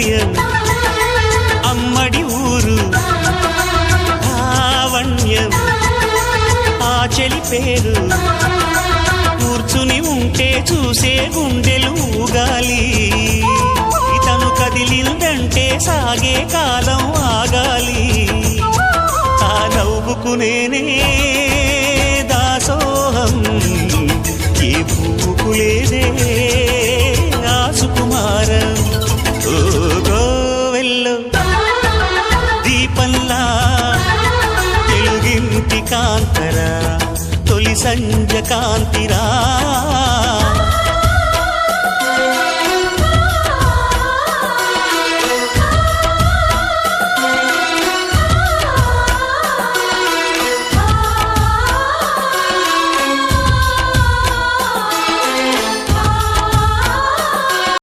హృదయం అమ్మడి ఊరు లావణ్యం ఆ చెలి పేరు కూర్చుని ఉంటే చూసే గుండెలు ఊగాలి ఇతను కదిలిందంటే సాగే కాలం ఆగాలి ఆ నవ్వుకు నేనే దాసోహం ఏ పువ్వుకు లేదే ఆ సుకుమారం ఓ గోవెల్లో దీపంలా తెలుగింటి కాంతరా తొలి సంజ కాంతిరా